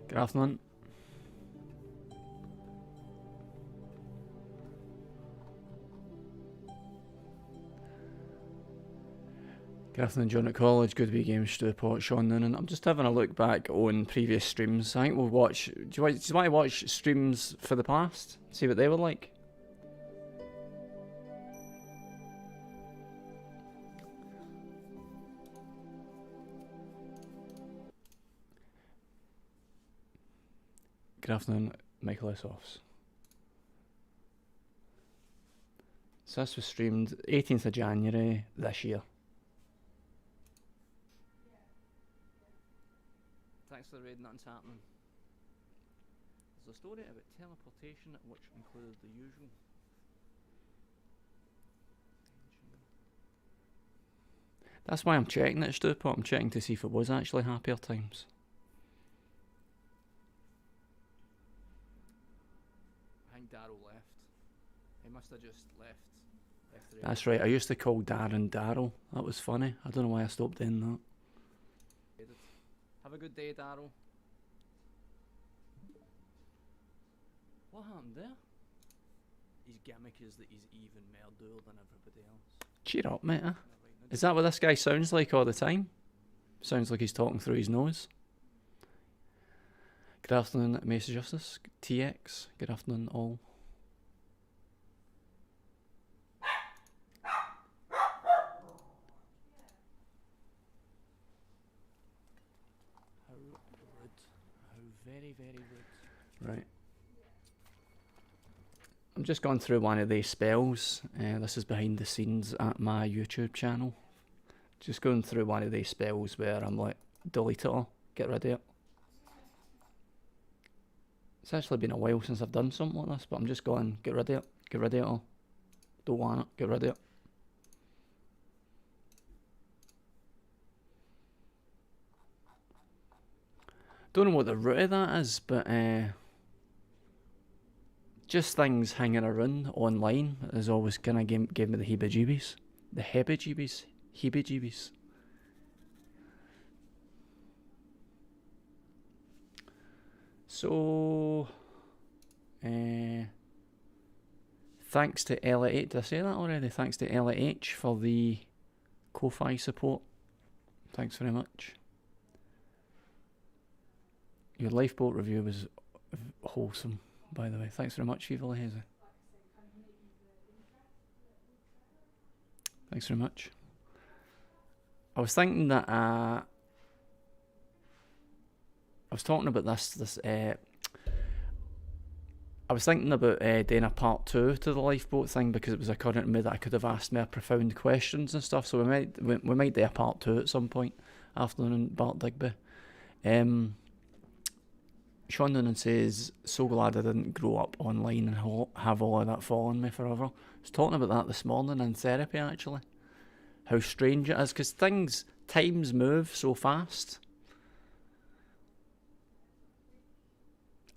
Good afternoon. Good afternoon, John at College. Good to be Game Stew Pot, Sean Noonan. I'm just having a look back on previous streams. I think we'll watch. Do you want to watch streams for the past? See what they were like? Good afternoon, Michael Essoffs. So this was streamed 18th of January this year. Thanks for the raid, nothing's happening. There's a story about teleportation which included the usual. That's why I'm checking it, Stupid. I'm checking to see if it was actually happier times. I think Daryl left. He must have just left. That's right, I used to call Darren Daryl. That was funny. I don't know why I stopped doing that. Have a good day, Daryl. What happened there? His gimmick is that he's even more dual than everybody else. Cheer up, mate. Huh? Is that what this guy sounds like all the time? Sounds like he's talking through his nose. Good afternoon, Mace Justice. TX. Good afternoon, all. How rude. How very, very rude. Right. I'm just going through one of these spells. This is behind the scenes at my YouTube channel. Just going through one of these spells where I'm like, delete it all, get rid of it. It's actually been a while since I've done something like this, but I'm just going, get rid of it, get rid of it all. Don't want it, get rid of it. Don't know what the root of that is, but just things hanging around online is always kind of gave me the heebie-jeebies. The heebie-jeebies. Heebie-jeebies. So, Thanks to LH. Did I say that already? Thanks to LH for the Ko-Fi support. Thanks very much. Your lifeboat review was wholesome, by the way. Thanks very much, Viva La Hazy. Thanks very much. I was thinking that I was talking about this. I was thinking about doing a part 2 to the lifeboat thing, because it was occurring to me that I could have asked more profound questions and stuff. So we might do a part 2 at some point after Bart Digby. Sean Noonan says, so glad I didn't grow up online and have all of that fall on me forever. I was talking about that this morning in therapy, actually. How strange it is, because times move so fast.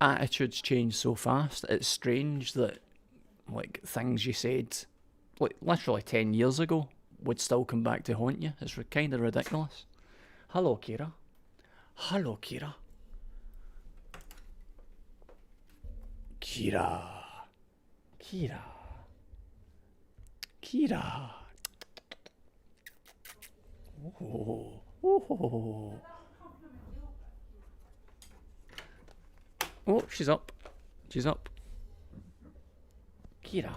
Attitudes change so fast. It's strange that, like, things you said, like, literally 10 years ago would still come back to haunt you. It's kind of ridiculous. Hello, Kira. Hello, Kira. Kira. Kira. Kira. Oh. Oh. Oh, she's up. She's up. Kira.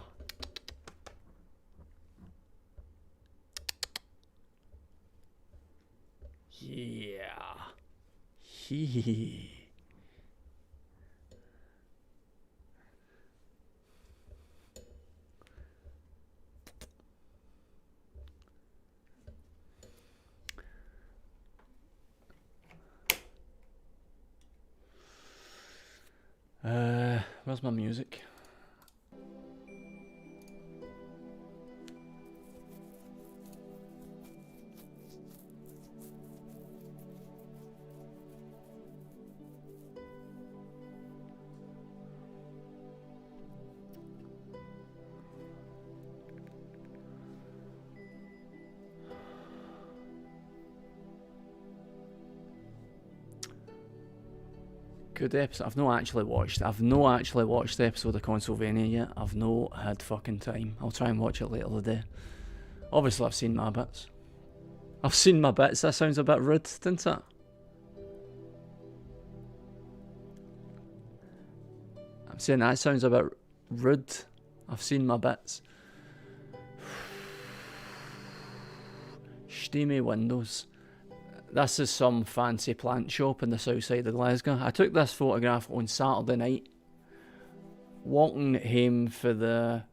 Yeah. Hee. Where's my music? Good episode. I've not actually watched the episode of Consolvania yet. I've not had fucking time. I'll try and watch it later today. Obviously, I've seen my bits. That sounds a bit rude, doesn't it? I'm saying that sounds a bit rude. I've seen my bits. Steamy windows. This is some fancy plant shop in the south side of Glasgow. I took this photograph on Saturday night, walking home for the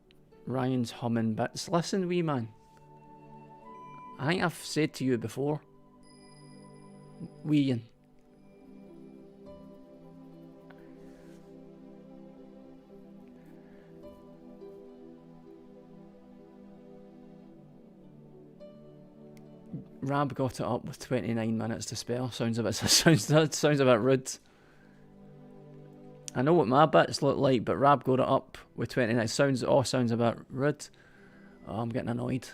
Ryan's humming bits. Listen, wee man. I think I've said to you before, wee Ian. Rab got it up with 29 minutes to spare. Sounds a bit rude. I know what my bits look like, but Rab got it up with 29. Sounds a bit rude. Oh, I'm getting annoyed.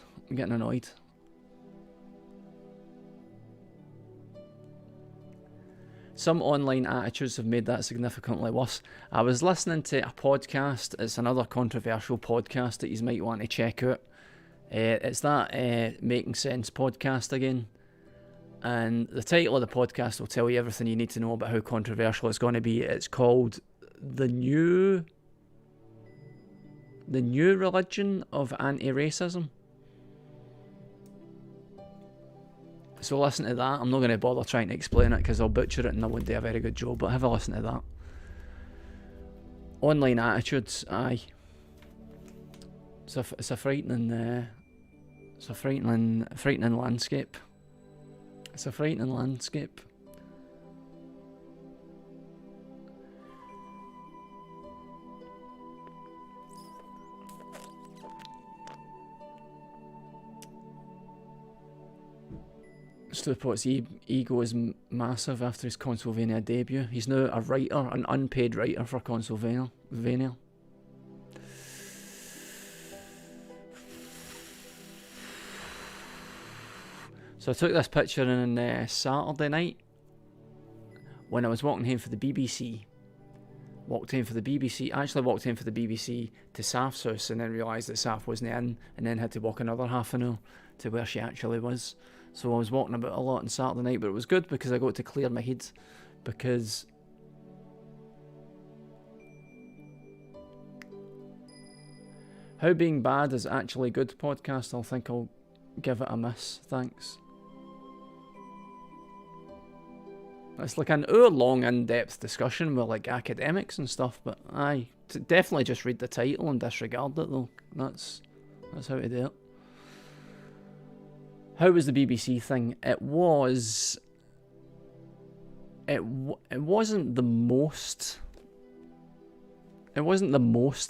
Some online attitudes have made that significantly worse. I was listening to a podcast. It's another controversial podcast that you might want to check out. It's that Making Sense podcast again. And the title of the podcast will tell you everything you need to know about how controversial it's going to be. It's called The New Religion of Anti-Racism. So listen to that. I'm not going to bother trying to explain it because I'll butcher it and I won't do a very good job, but have a listen to that. Online attitudes, aye. It's a frightening landscape. It's a frightening landscape. Stewpart's ego is massive after his Consolvania debut. He's now a writer, an unpaid writer for Consolvania. So I took this picture on Saturday night when I was walking home for the BBC, walked in for the BBC. I actually walked in for the BBC to Saf's house and then realised that Saf wasn't in, and then had to walk another half an hour to where she actually was. So I was walking about a lot on Saturday night, but it was good because I got to clear my head. Because How Being Bad is Actually Good podcast, I think I'll give it a miss, thanks. It's like an hour-long in-depth discussion with like academics and stuff, but definitely just read the title and disregard it though. That's how to do it. How was the BBC thing? It wasn't the most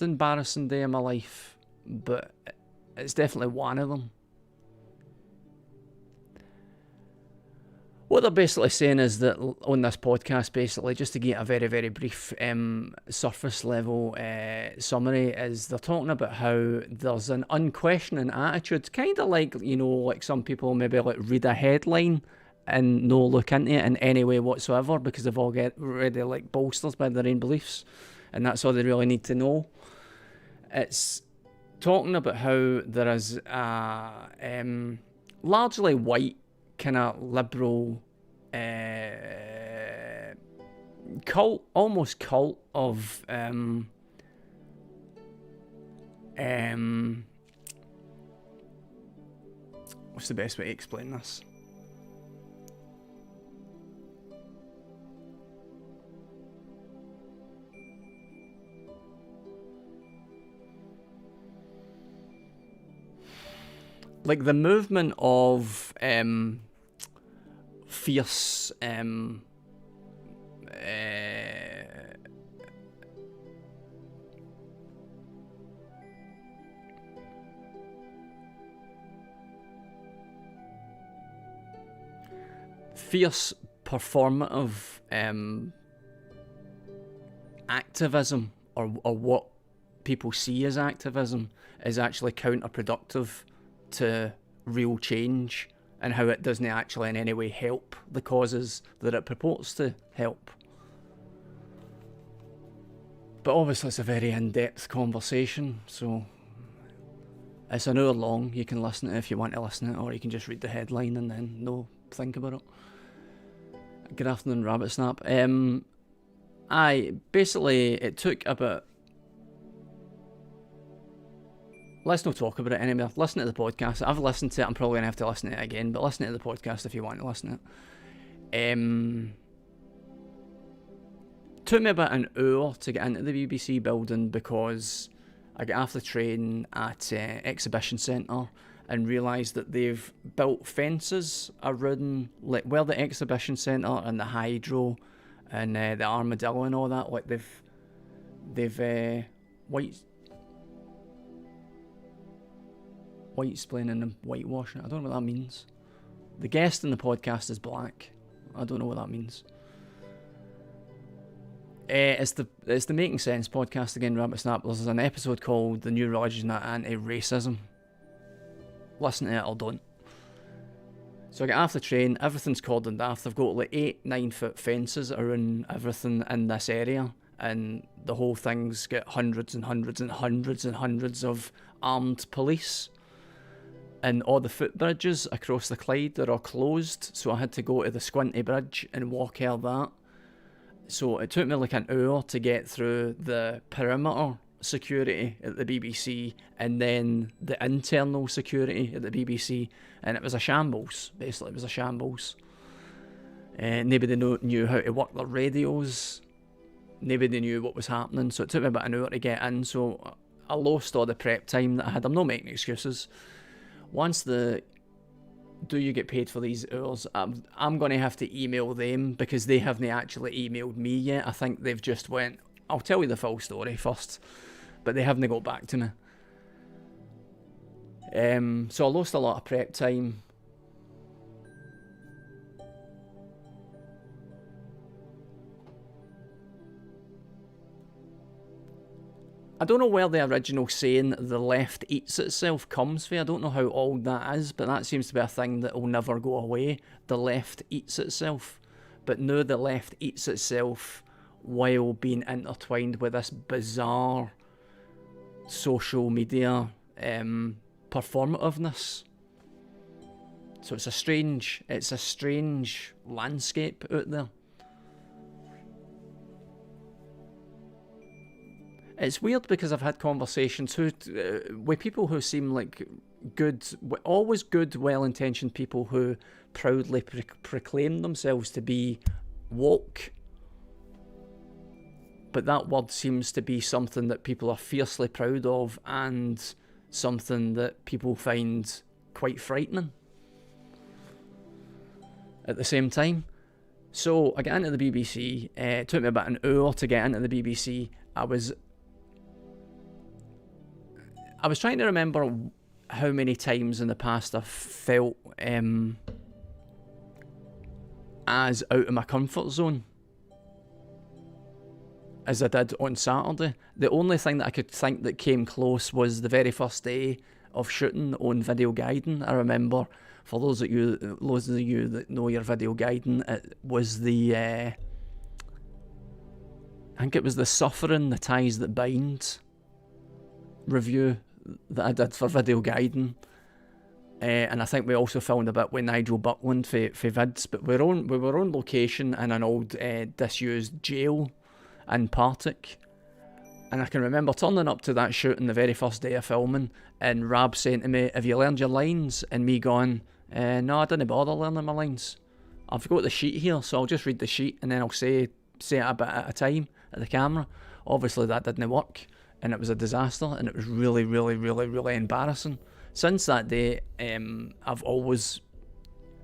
embarrassing day of my life, but it's definitely one of them. What they're basically saying is that on this podcast, basically, just to get a very, very brief surface level summary, is they're talking about how there's an unquestioning attitude, kind of like, like some people maybe like read a headline and no look into it in any way whatsoever because they've all already like bolstered by their own beliefs, and that's all they really need to know. It's talking about how there is a largely white kind of liberal almost cult of what's the best way to explain this? Like the movement of fierce performative activism, or what people see as activism, is actually counterproductive to real change, and how it doesn't actually in any way help the causes that it purports to help. But obviously it's a very in-depth conversation, so it's an hour long. You can listen to it if you want to listen to it, or you can just read the headline and then think about it. Good afternoon, Rabbit Snap. Basically it took about... Let's not talk about it anymore. Listen to the podcast. I've listened to it. I'm probably going to have to listen to it again, but listen to the podcast if you want to listen to it. Took me about an hour to get into the BBC building because I got off the train at Exhibition Centre and realised that they've built fences around like where the Exhibition Centre and the Hydro and the Armadillo and all that. Like they've white splaining and whitewashing. I don't know what that means. The guest in the podcast is black. I don't know what that means. It's the Making Sense podcast again, Rabbit Snap. There's an episode called The New Religion and Anti-Racism. Listen to it or don't. So I get off the train, everything's cordoned off. They've got like 8-9 foot fences around everything in this area, and the whole thing's got hundreds and hundreds and hundreds and hundreds of armed police. And all the footbridges across the Clyde are all closed, so I had to go to the Squinty Bridge and walk over that. So it took me like an hour to get through the perimeter security at the BBC and then the internal security at the BBC, and it was a shambles. Basically, it was a shambles. Nobody knew how to work their radios. Nobody knew what was happening, so it took me about an hour to get in. So I lost all the prep time that I had. I'm not making excuses. Once do you get paid for these hours, I'm going to have to email them because they haven't actually emailed me yet. I think they've just went, I'll tell you the full story first, but they haven't got back to me. So I lost a lot of prep time. I don't know where the original saying, the left eats itself, comes from. I don't know how old that is, but that seems to be a thing that will never go away. The left eats itself. But now the left eats itself while being intertwined with this bizarre social media performativeness. So it's a strange landscape out there. It's weird because I've had conversations with people who seem like always good, well-intentioned people who proudly proclaim themselves to be woke. But that word seems to be something that people are fiercely proud of and something that people find quite frightening at the same time. So I get into the BBC. It took me about an hour to get into the BBC. I was trying to remember how many times in the past I've felt as out of my comfort zone as I did on Saturday. The only thing that I could think that came close was the very first day of shooting on video guiding. I remember, for those of you that know your video guiding, it was I think it was the Suffering, the Ties That Bind review that I did for video guiding, and I think we also filmed a bit with Nigel Buckland for vids, but we were on location in an old disused jail in Partick, and I can remember turning up to that shoot on the very first day of filming and Rab saying to me, "Have you learned your lines?" and me going, "No, I didn't bother learning my lines. I've got the sheet here, so I'll just read the sheet and then I'll say it a bit at a time at the camera." Obviously that didn't work, and it was a disaster, and it was really, really, really, really embarrassing. Since that day, I've always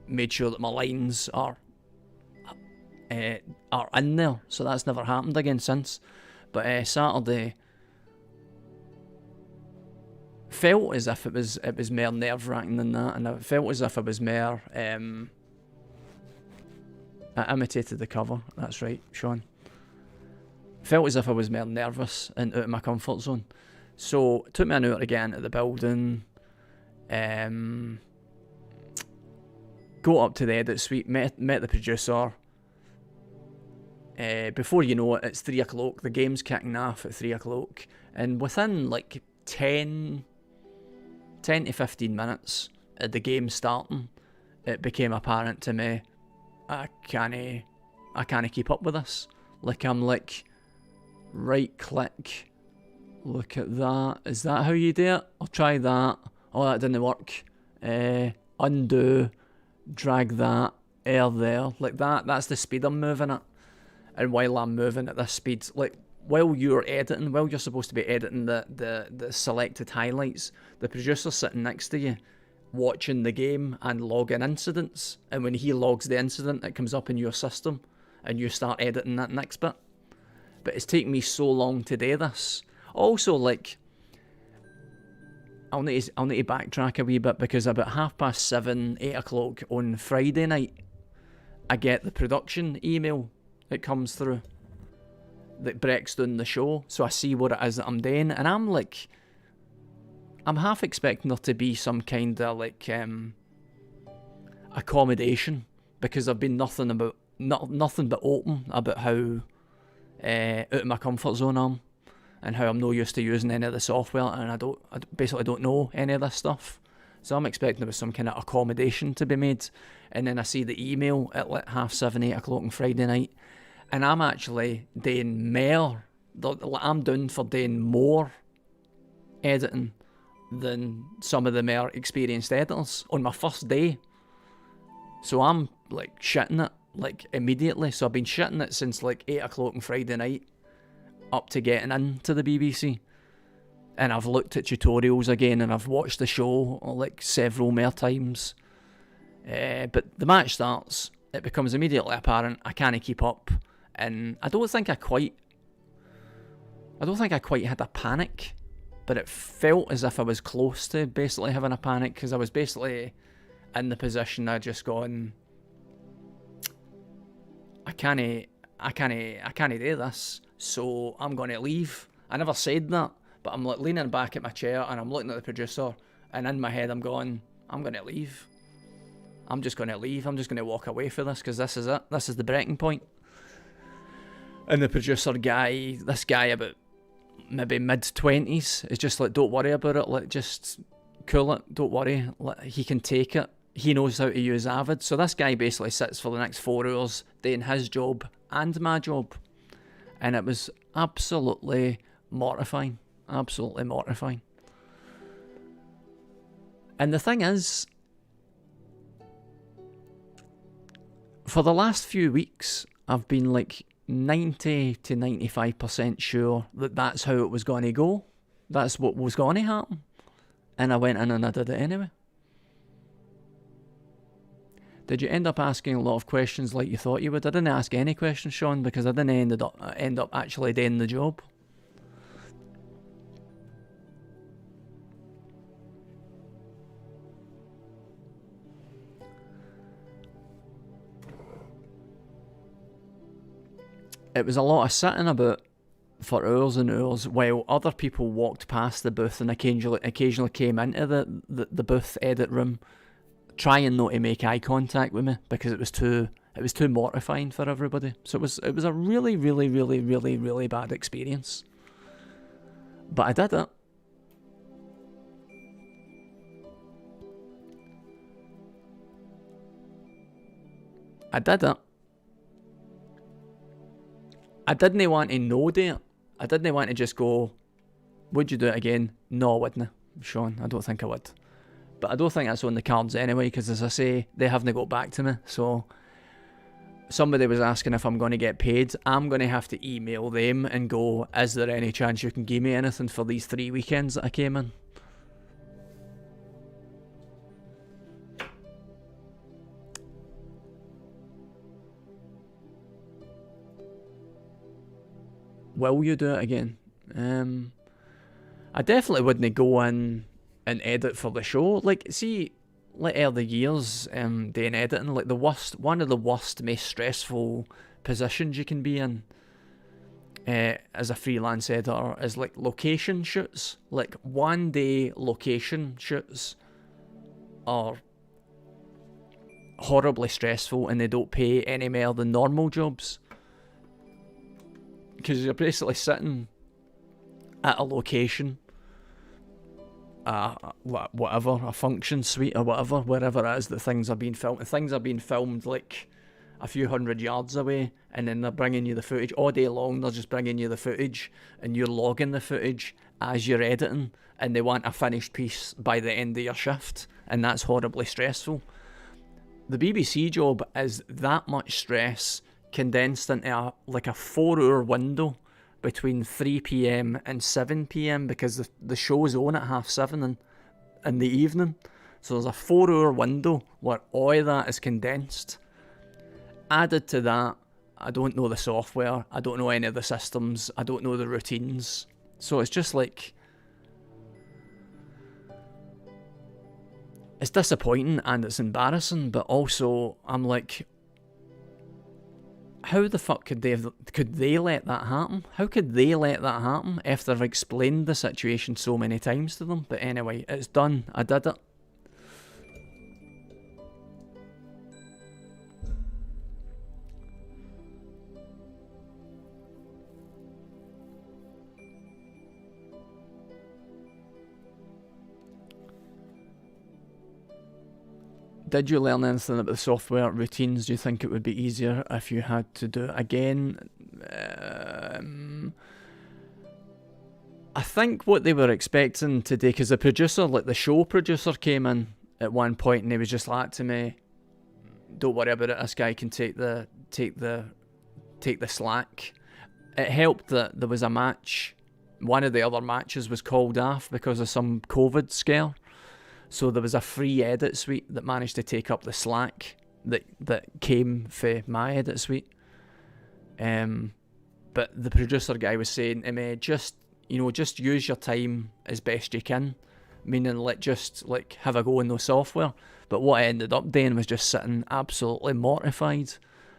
made sure that my lines are in there, so that's never happened again since. But Saturday felt as if it was more nerve-wracking than that, and it felt as if it was more. I imitated the cover. That's right, Sean. Felt as if I was more nervous and out of my comfort zone. So it took me an hour to get into the building. Got up to the edit suite, met the producer. Before you know it, it's 3 o'clock. The game's kicking off at 3 o'clock. And within like 10 to 15 minutes of the game starting, it became apparent to me, I can't keep up with this. Like, I'm like, right click, look at that, is that how you do it? I'll try that. Oh, that didn't work. Undo, drag that, there, like that. That's the speed I'm moving at. And while I'm moving at this speed, like, while you're editing, while you're supposed to be editing the selected highlights, the producer's sitting next to you, watching the game and logging incidents. And when he logs the incident, it comes up in your system, and you start editing that next bit. But it's taken me so long to do this. Also, like, I'll need to backtrack a wee bit, because about 7:30, 8 o'clock on Friday night, I get the production email that comes through that breaks down the show. So I see what it is that I'm doing, and I'm like, I'm half expecting there to be some kind of like accommodation, because I've been nothing but open about how out of my comfort zone I'm, and how I'm not used to using any of the software, and I basically don't know any of this stuff. So I'm expecting there was some kind of accommodation to be made, and then I see the email at like 7:30, 8 o'clock on Friday night, and I'm actually doing more. I'm doing for doing more editing than some of the more experienced editors on my first day. So I'm like shitting it like immediately. So I've been shitting it since like 8 o'clock on Friday night up to getting into the BBC. And I've looked at tutorials again, and I've watched the show like several more times. But the match starts, it becomes immediately apparent I can't keep up, and I don't think I quite had a panic, but it felt as if I was close to basically having a panic, because I was basically in the position I'd just gone, I can't do this, so I'm going to leave. I never said that, but I'm like leaning back at my chair and I'm looking at the producer, and in my head I'm going, I'm going to leave. I'm just going to leave. I'm just going to walk away for this, because this is it. This is the breaking point. And the producer guy, this guy about maybe mid-20s, is just like, don't worry about it, like, just cool it, don't worry, like, he can take it. He knows how to use Avid. So this guy basically sits for the next 4 hours doing his job and my job. And it was absolutely mortifying. Absolutely mortifying. And the thing is, for the last few weeks, I've been like 90 to 95% sure that that's how it was going to go. That's what was going to happen. And I went in and I did it anyway. Did you end up asking a lot of questions like you thought you would? I didn't ask any questions, Sean, because I didn't end up actually doing the job. It was a lot of sitting about for hours and hours while other people walked past the booth and occasionally came into the booth edit room, trying not to make eye contact with me because it was too mortifying for everybody. So it was a really, really, really, really, really bad experience. But I did it. I did it. I didn't want to no do it. I didn't want to just go, would you do it again? No, I wouldn't, Sean. I don't think I would. But I don't think that's on the cards anyway, because as I say, they haven't got back to me. So somebody was asking if I'm going to get paid. I'm going to have to email them and go, is there any chance you can give me anything for these 3 weekends that I came in? Will you do it again? I definitely wouldn't go in and edit for the show. Like, see, like early years, doing editing, like one of the worst, most stressful positions you can be in as a freelance editor is like location shoots. Like 1 day location shoots are horribly stressful and they don't pay any more than normal jobs. Because you're basically sitting at a location, whatever, a function suite or whatever, wherever it is that things are being filmed. Things are being filmed like a few hundred yards away, and then they're bringing you the footage all day long. They're just bringing you the footage, and you're logging the footage as you're editing, and they want a finished piece by the end of your shift, and that's horribly stressful. The BBC job is that much stress condensed into a 4-hour window between 3 PM and 7 PM because the show's on at 7:30 in the evening. So there's a 4-hour window where all of that is condensed. Added to that, I don't know the software, I don't know any of the systems, I don't know the routines. So it's just like, it's disappointing and it's embarrassing, but also I'm like, how the fuck could they let that happen? How could they let that happen after I've explained the situation so many times to them? But anyway, it's done. I did it. Did you learn anything about the software routines? Do you think it would be easier if you had to do it again? I think what they were expecting today, because the producer, like the show producer, came in at one point and he was just like to me, "Don't worry about it. This guy can take the slack." It helped that there was a match. One of the other matches was called off because of some COVID scare. So there was a free edit suite that managed to take up the slack that came for my edit suite. But the producer guy was saying to me, just use your time as best you can, meaning just have a go in the software. But what I ended up doing was just sitting absolutely mortified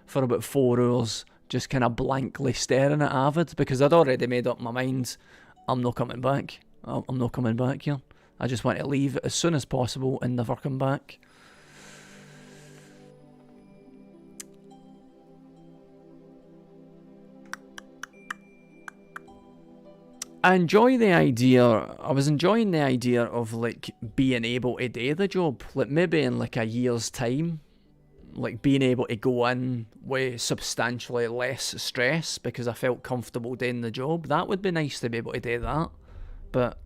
for about 4 hours, just kind of blankly staring at Avid because I'd already made up my mind. I'm not coming back. I'm not coming back here. I just want to leave as soon as possible and never come back. I enjoy the idea. I was enjoying the idea of like being able to do the job, like maybe in like a year's time, like being able to go in with substantially less stress because I felt comfortable doing the job. That would be nice to be able to do that, but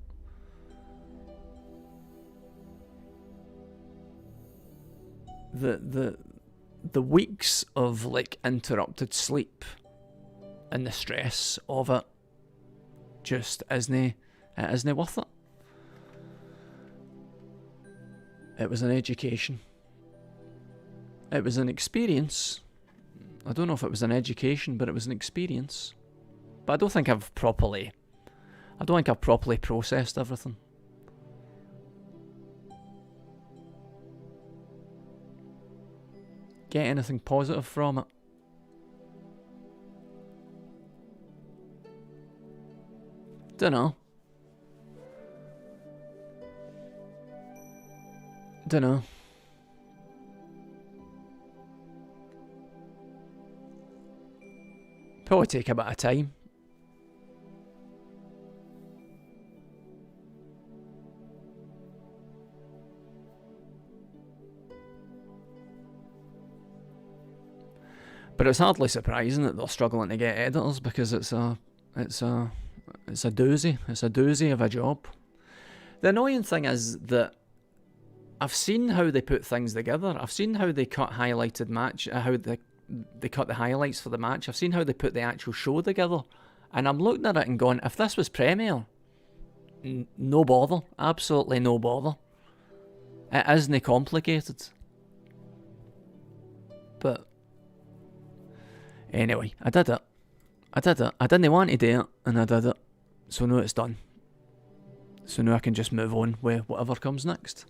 the weeks of like interrupted sleep and the stress of it just isn't worth it. It was an education. It was an experience. I don't know if it was an education, but it was an experience. But I don't think I've properly processed everything. Get anything positive from it? Dunno. Probably take a bit of time. But it's hardly surprising that they're struggling to get editors because it's a doozy. It's a doozy of a job. The annoying thing is that I've seen how they put things together. I've seen how they cut highlighted match, how they cut the highlights for the match. I've seen how they put the actual show together. And I'm looking at it and going, if this was Premiere, no bother. Absolutely no bother. It isn't complicated. But anyway, I did it. I didn't want to do it, and I did it. So now it's done. So now I can just move on with whatever comes next.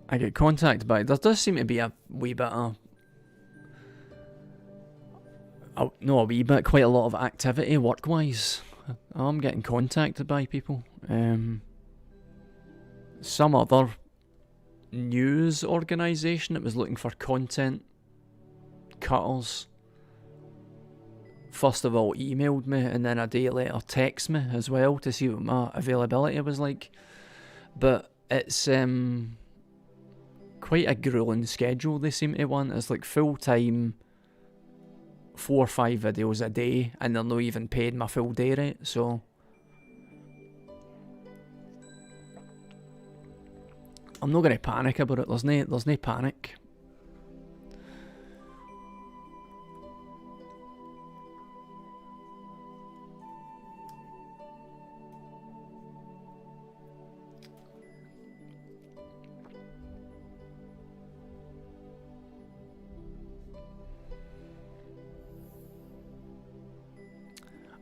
I get contacted by. There does seem to be a wee bit of. No, a wee bit, quite a lot of activity work-wise. I'm getting contacted by people. Some other news organisation that was looking for content cutters. First of all, emailed me, and then a day later text me as well to see what my availability was like. But it's quite a grueling schedule they seem to want. It's like full-time, 4 or 5 videos a day, and they're not even paid my full day rate, so I'm not going to panic about it. There's no panic.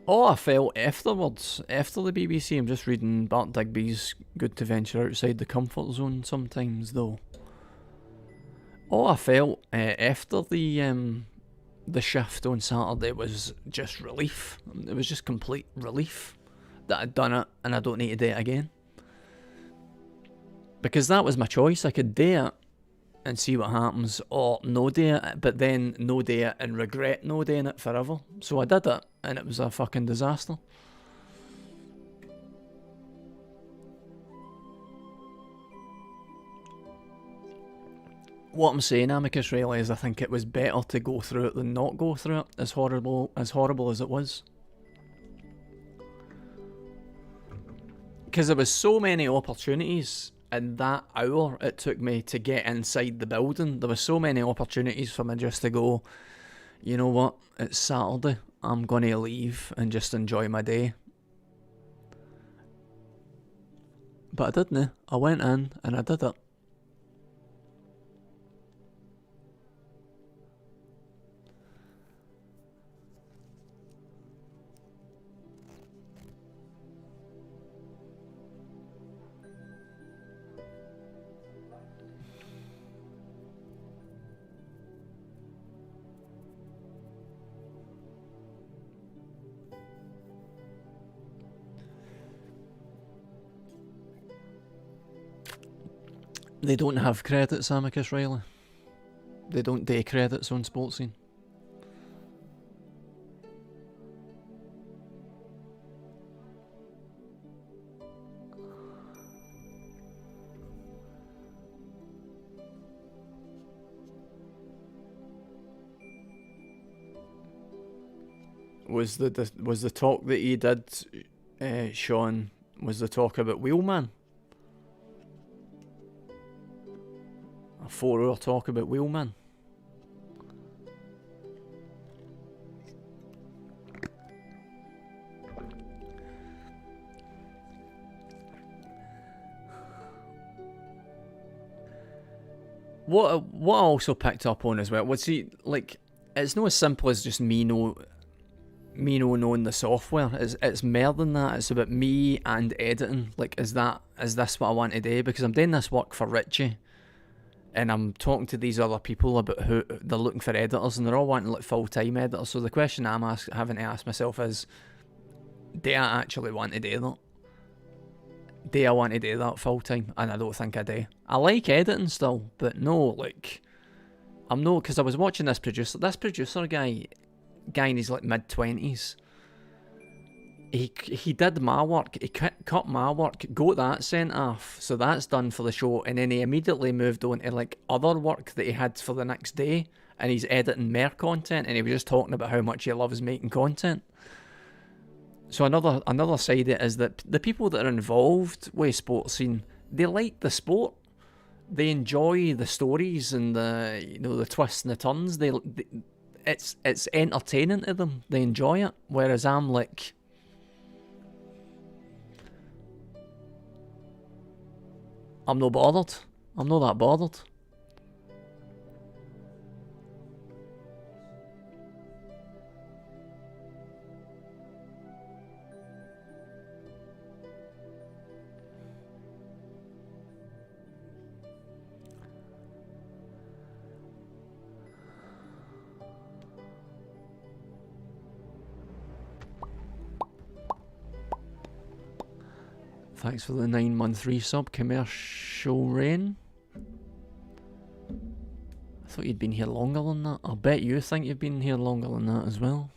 Oh, I felt afterwards, after the BBC, I'm just reading Bart Digby's Good to Venture Outside the Comfort Zone sometimes, though. Oh, I felt after the shift on Saturday was just relief. It was just complete relief that I'd done it and I don't need to do it again. Because that was my choice. I could do it and see what happens, or no do it, but then no do it and regret no doing it forever. So I did it, and it was a fucking disaster. What I'm saying, Amicus, really, is I think it was better to go through it than not go through it, as horrible as it was. Because there was so many opportunities in that hour it took me to get inside the building. There were so many opportunities for me just to go, you know what, it's Saturday, I'm going to leave and just enjoy my day. But I didn't. I went in and I did it. They don't have credits, Amicus Riley. They don't do credits on Sports Scene. Was the talk that he did, Sean, was the talk about Wheelman? A 4-hour talk about Wheelman? What I also picked up on as well was like, it's not as simple as just me knowing the software. It's more than that. It's about me and editing. Like, is this what I want to do? Because I'm doing this work for Richie, and I'm talking to these other people about who they're looking for editors, and they're all wanting like full-time editors. So the question I'm having to ask myself is, do I actually want to do that? Do I want to do that full-time? And I don't think I do. I like editing still, but no, like, I'm not, because I was watching this producer guy in his like mid-20s. He did my work, he cut my work, got that sent off, so that's done for the show, and then he immediately moved on to like other work that he had for the next day, and he's editing more content, and he was just talking about how much he loves making content. So another side of it is that the people that are involved with Sports Scene, they like the sport, they enjoy the stories and the twists and the turns. It's entertaining to them. They enjoy it. Whereas I'm like, I'm not bothered. I'm not that bothered. Thanks for the 9-month resub, Commercial Rain. I thought you'd been here longer than that. I bet you think you've been here longer than that as well.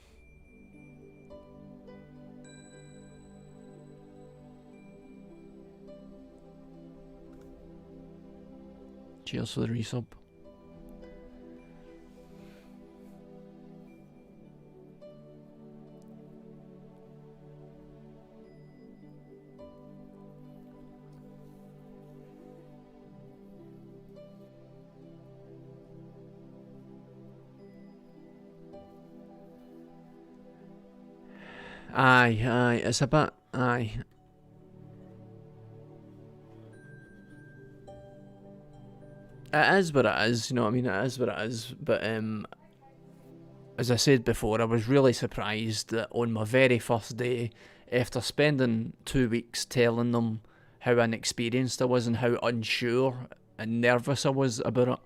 Cheers for the resub. Aye, it's a bit, aye. It is what it is, you know what I mean, it is what it is, but as I said before, I was really surprised that on my very first day, after spending 2 weeks telling them how inexperienced I was and how unsure and nervous I was about it,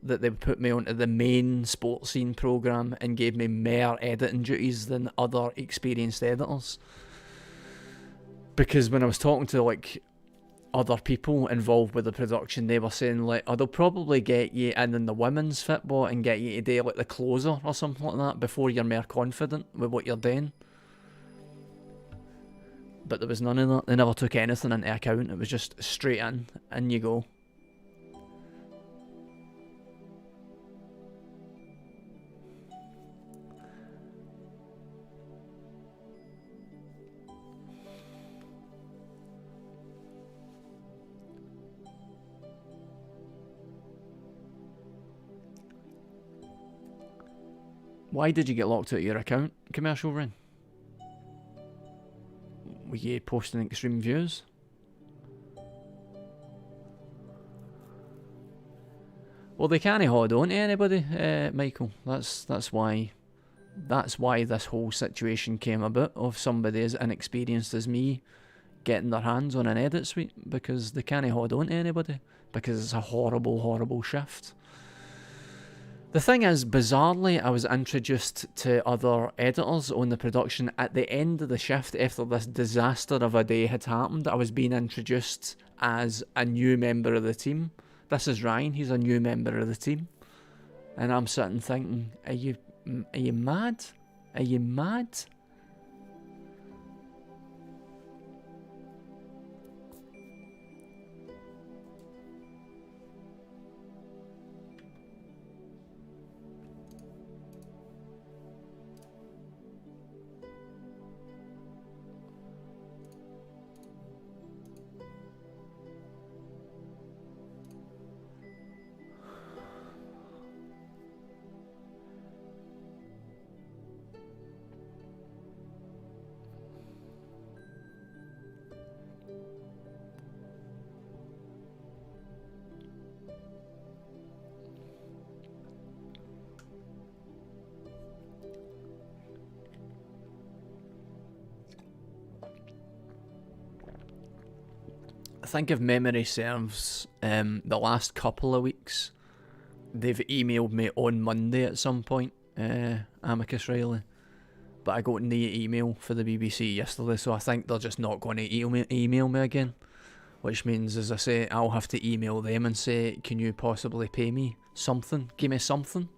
that they put me onto the main Sports Scene programme and gave me more editing duties than other experienced editors. Because when I was talking to like other people involved with the production, they were saying like, oh, they'll probably get you in the women's fitbot and get you to do like the closer or something like that before you're more confident with what you're doing. But there was none of that. They never took anything into account. It was just straight in you go. Why did you get locked out of your account, Commercial Rain? Were you posting extreme views? Well, they can't hold on to anybody, Michael. That's why this whole situation came about, of somebody as inexperienced as me getting their hands on an edit suite, because they can't hold on to anybody, because it's a horrible, horrible shift. The thing is, bizarrely, I was introduced to other editors on the production at the end of the shift after this disaster of a day had happened. I was being introduced as a new member of the team. This is Ryan, he's a new member of the team. And I'm sitting thinking, are you mad? Are you mad? I think if memory serves, the last couple of weeks, they've emailed me on Monday at some point, Amicus Riley. But I got the email for the BBC yesterday, so I think they're just not going to email me again. Which means, as I say, I'll have to email them and say, can you possibly pay me something? Give me something.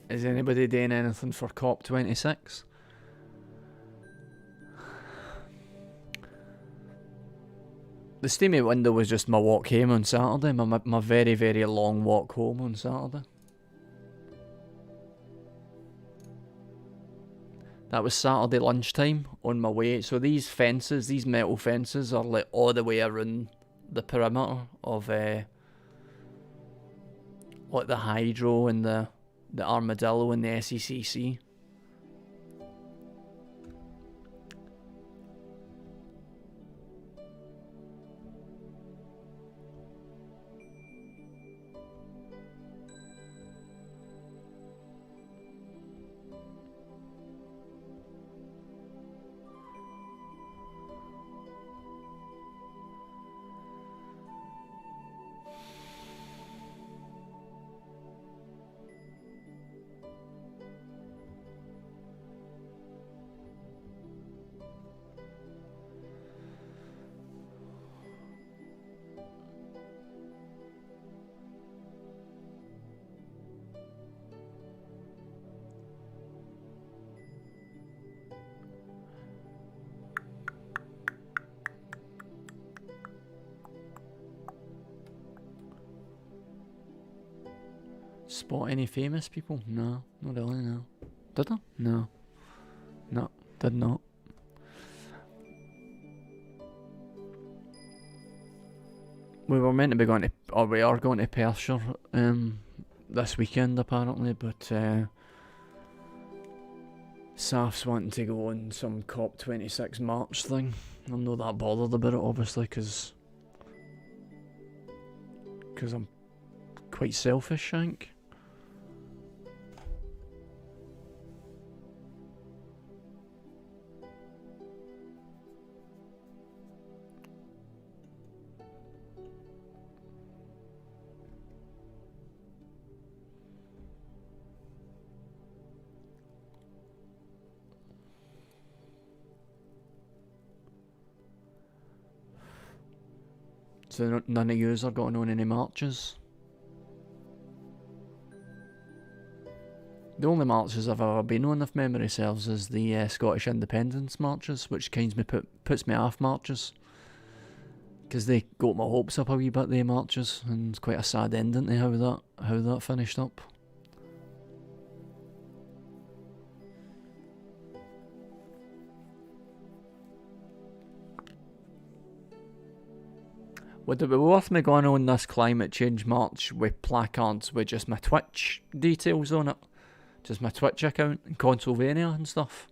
Is anybody doing anything for COP26? The steamy window was just my walk home on Saturday, my very, very long walk home on Saturday. That was Saturday lunchtime on my way. So these fences, these metal fences, are like all the way around the perimeter of like the Hydro and the Armadillo and the SECC. Spot any famous people? No, not really, no. Did I? No. No, did not. We were meant to be going to, or we are going to Perthshire this weekend apparently, but Saf's wanting to go on some COP26 march thing. I'm not that bothered about it, obviously, because I'm quite selfish, Shank. So none of yous are going on any marches? The only marches I've ever been on, if memory serves, is the Scottish independence marches, which puts me off marches. Because they got my hopes up a wee bit, they marches, and it's quite a sad ending to how that finished up. Would it be worth me going on this climate change march with placards with just my Twitch details on it? Just my Twitch account in Pennsylvania and stuff?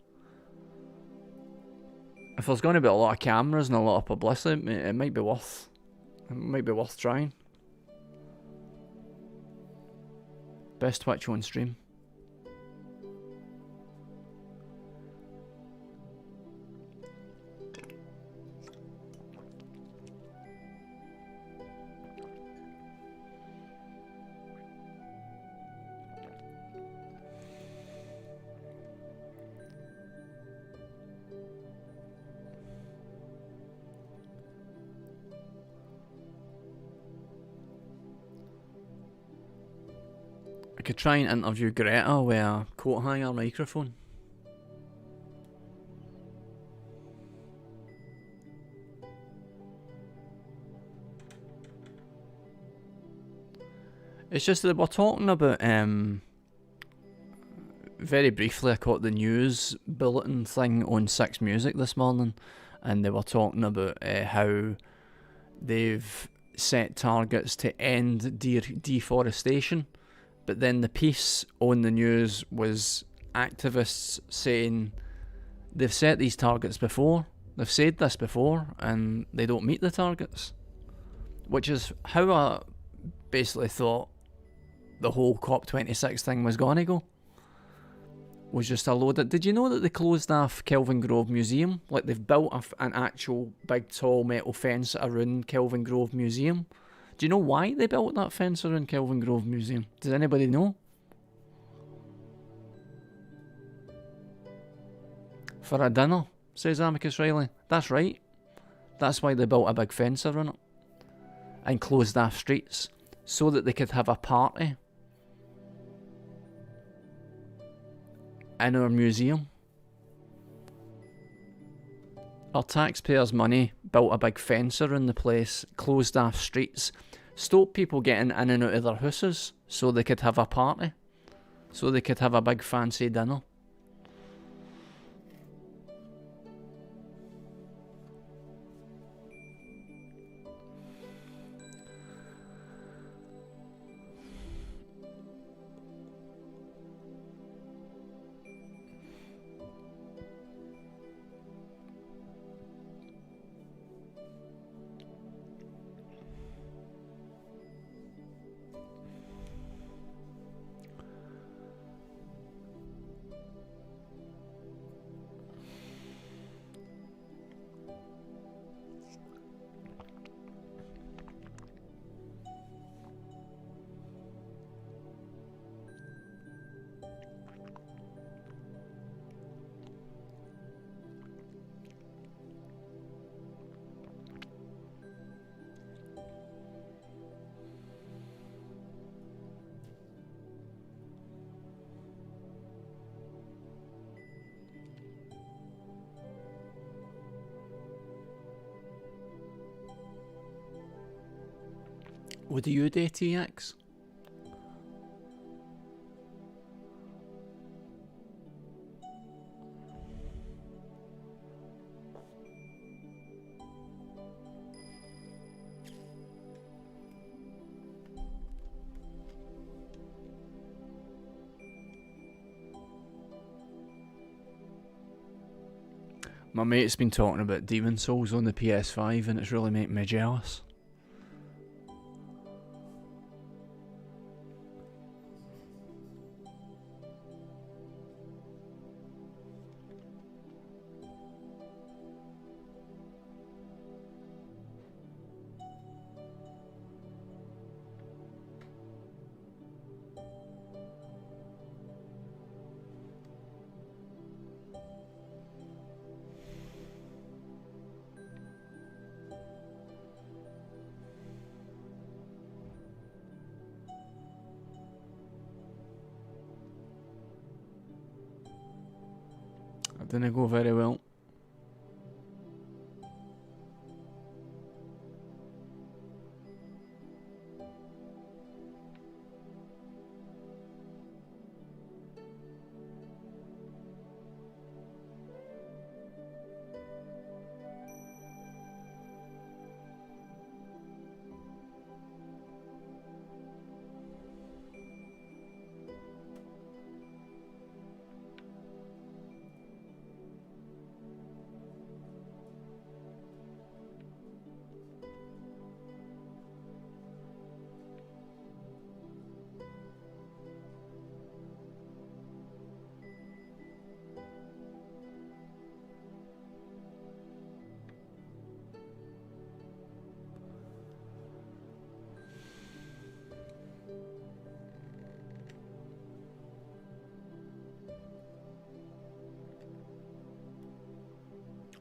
If there's going to be a lot of cameras and a lot of publicity, it might be worth trying. Best Twitch on stream. I could try and interview Greta with a coat hanger microphone. It's just that we're talking about, very briefly I caught the news bulletin thing on Six Music this morning, and they were talking about how they've set targets to end deforestation. But then the piece on the news was activists saying they've set these targets before, they've said this before, and they don't meet the targets. Which is how I basically thought the whole COP26 thing was going to go. Was just a load of... Did you know that they closed off Kelvin Grove Museum? Like, they've built an actual big tall metal fence around Kelvin Grove Museum. Do you know why they built that fence around Kelvin Grove Museum? Does anybody know? For a dinner, says Amicus Riley. That's right. That's why they built a big fence around it. And closed off streets. So that they could have a party. In our museum. Our taxpayers' money built a big fence around the place, closed off streets, stopped people getting in and out of their houses so they could have a party, so they could have a big fancy dinner. What do you do, TX? My mate's been talking about Demon Souls on the PS5 and it's really making me jealous. Didn't go very well.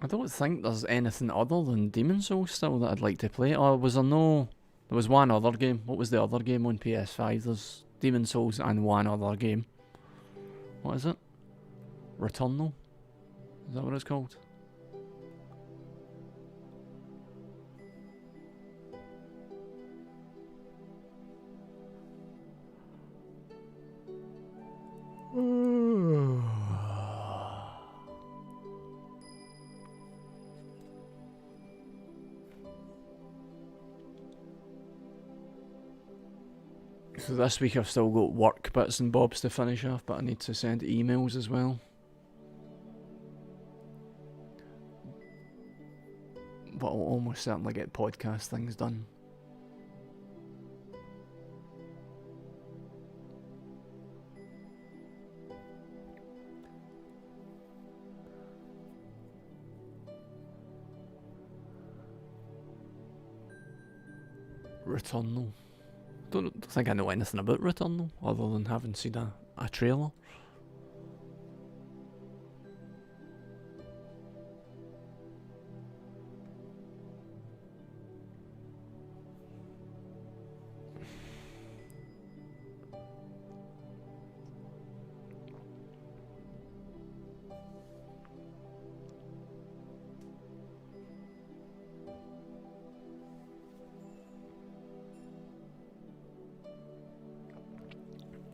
I don't think there's anything other than Demon Souls still that I'd like to play. Or was there no... There was one other game. What was the other game on PS5? There's Demon Souls and one other game. What is it? Returnal? Is that what it's called? So this week I've still got work bits and bobs to finish off, but I need to send emails as well. But I'll almost certainly get podcast things done. Returnal. Don't think I know anything about Returnal other than having seen a trailer.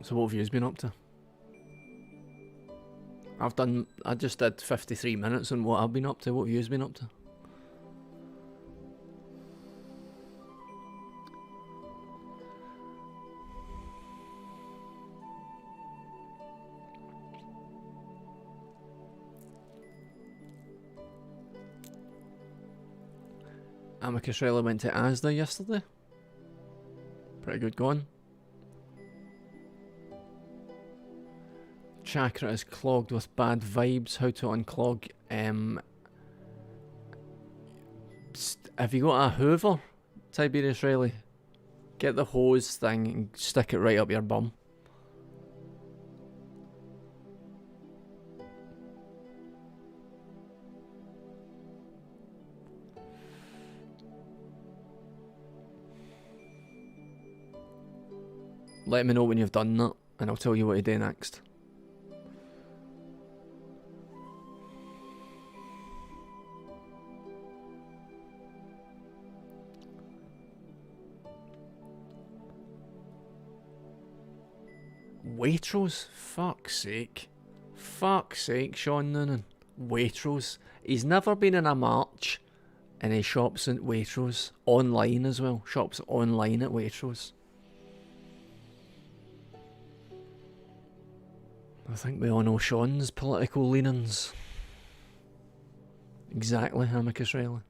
So what have you been up to? I just did 53 minutes on what I've been up to. What have you been up to? Amicus Rally went to Asda yesterday. Pretty good going. Chakra is clogged with bad vibes. How to unclog? Have you got a Hoover, Tiberius Riley? Get the hose thing and stick it right up your bum. Let me know when you've done that, and I'll tell you what to do next. Waitrose? Fuck's sake. Fuck's sake, Sean Noonan. Waitrose. He's never been in a march, and he shops at Waitrose. Online as well. Shops online at Waitrose. I think we all know Sean's political leanings. Exactly, Amicus Riley.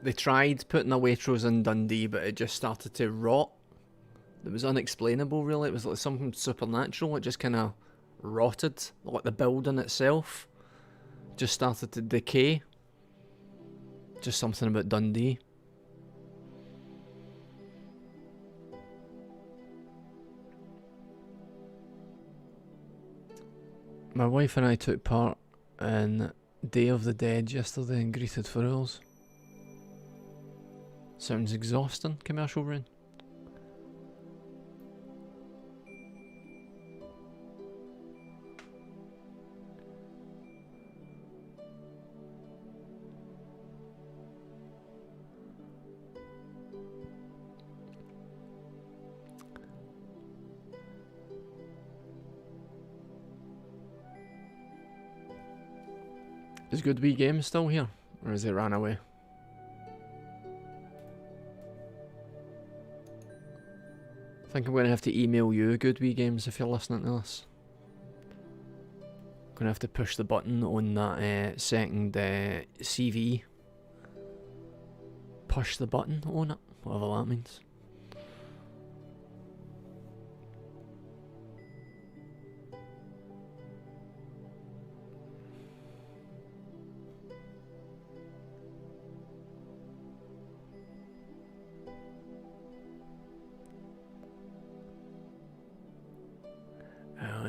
They tried putting a Waitrose in Dundee, but it just started to rot. It was unexplainable, really. It was like something supernatural. It just kind of rotted. Like the building itself just started to decay. Just something about Dundee. My wife and I took part in Day of the Dead yesterday and greeted furrows. Sounds exhausting, commercial rain. Is Good Wee Games still here? Or has it ran away? I think I'm going to have to email you, Good Wee Games, if you're listening to this. I'm going to have to push the button on that second CV. Push the button on it, whatever that means.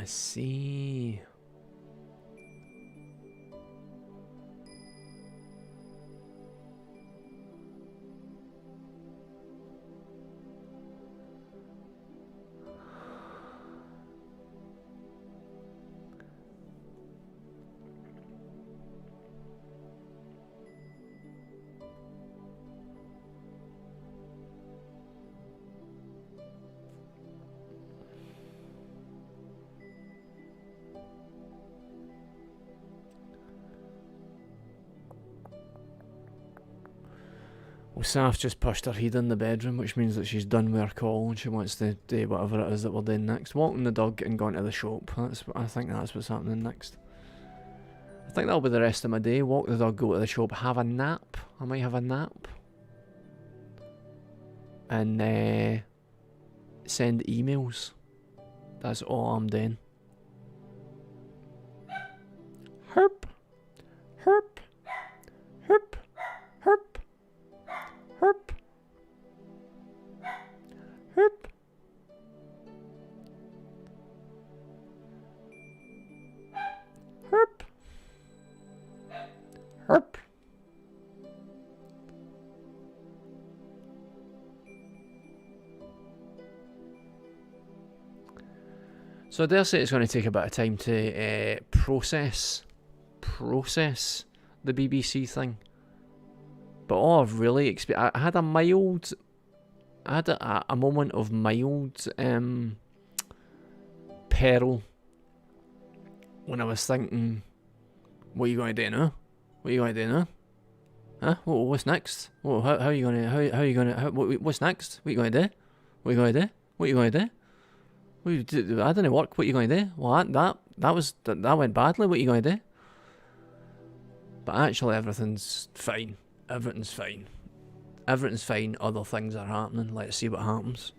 I see. Well, Saf's just pushed her head in the bedroom, which means that she's done with her call and she wants to do whatever it is that we're doing next. Walking the dog and going to the shop. I think that's what's happening next. I think that'll be the rest of my day. Walk the dog, go to the shop, have a nap. I might have a nap. And send emails. That's all I'm doing. Herp. Herp. Herp. Herp. Herp. Herp. Herp. Herp. So I dare say it's going to take a bit of time to process the BBC thing. But all I've really experienced, I had a moment of mild peril when I was thinking, what are you going to do now? What are you going to do now? Huh? What's next? How are you going to, what's next? What are you going to do? What are you going to do? What are you going to do? I didn't work. What are you going to do? Well, that went badly. What are you going to do? But actually, everything's fine. Everything's fine. Everything's fine. Other things are happening. Let's see what happens.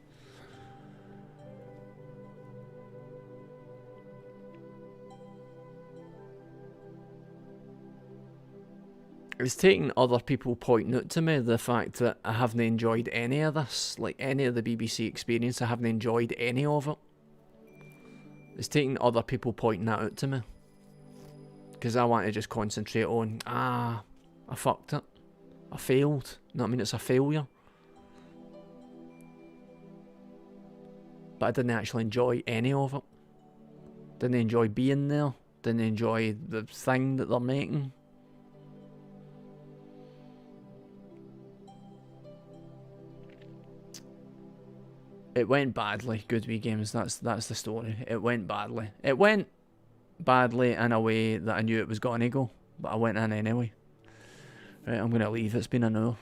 It's taking other people pointing out to me the fact that I haven't enjoyed any of this, like any of the BBC experience. I haven't enjoyed any of it. It's taking other people pointing that out to me. Because I want to just concentrate on, I fucked it. I failed. You know what I mean? It's a failure. But I didn't actually enjoy any of it. Didn't enjoy being there. Didn't enjoy the thing that they're making. It went badly, Good Wee Games. That's the story. It went badly. It went badly in a way that I knew it was going to go. But I went in anyway. Right, I'm going to leave. It's been an hour.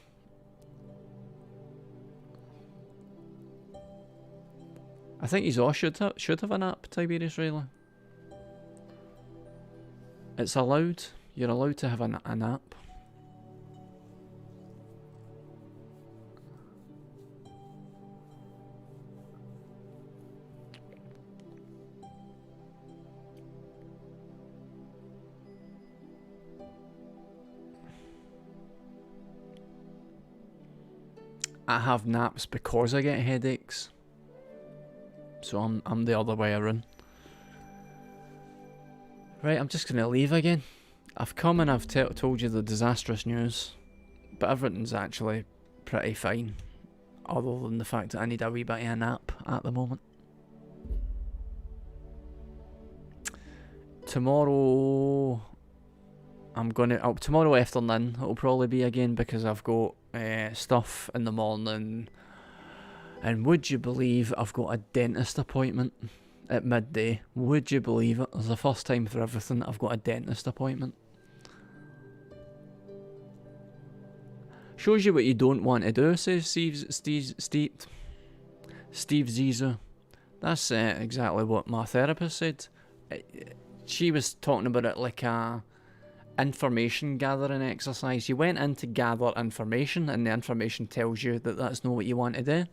I think he's all should have a nap, Tiberius Rayleigh. It's allowed. You're allowed to have a nap. I have naps because I get headaches. So I'm the other way around. Right, I'm just going to leave again. I've come and I've told you the disastrous news. But everything's actually pretty fine. Other than the fact that I need a wee bit of a nap at the moment. Tomorrow... tomorrow afternoon it'll probably be again because I've got stuff in the morning. And would you believe I've got a dentist appointment at midday? Would you believe it? It's the first time for everything I've got a dentist appointment. Shows you what you don't want to do, says Steve Zizou. That's exactly what my therapist said. She was talking about it like a information gathering exercise. You went in to gather information and the information tells you that that's not what you want to do.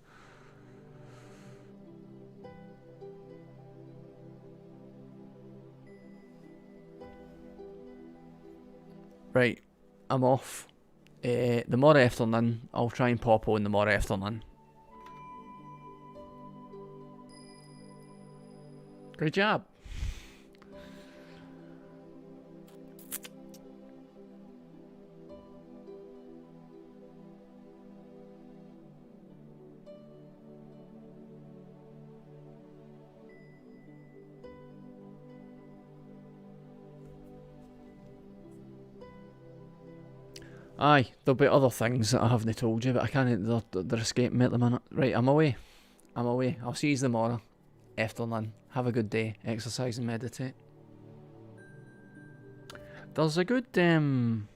Right, I'm off. The more afternoon, I'll try and pop on the more afternoon. Great job. Aye, there'll be other things that I haven't told you, but I can't. They're escaping me at the minute. Right, I'm away. I'll see you tomorrow. After then, have a good day. Exercise and meditate. There's a good on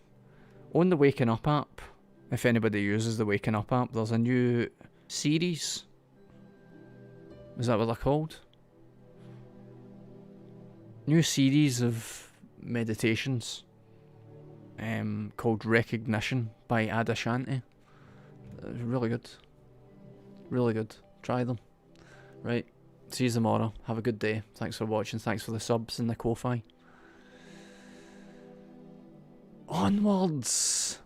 the Waking Up app. If anybody uses the Waking Up app, there's a new series. Is that what they're called? New series of meditations. Called Recognition by Ada Shanti. Really good. Really good. Try them. Right. See you tomorrow. Have a good day. Thanks for watching. Thanks for the subs and the Ko-Fi. Onwards.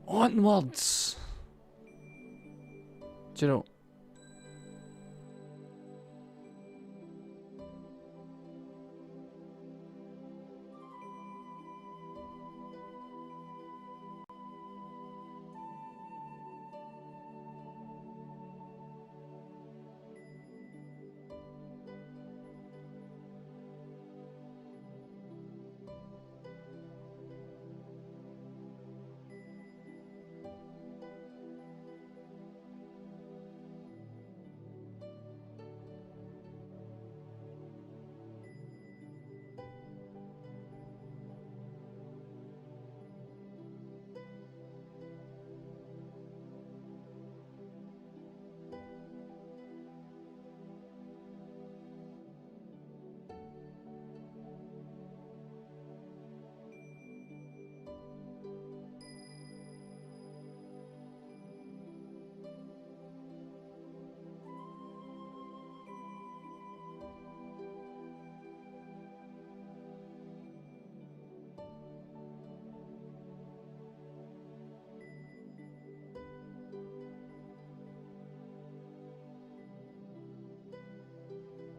Onwards. Do you know,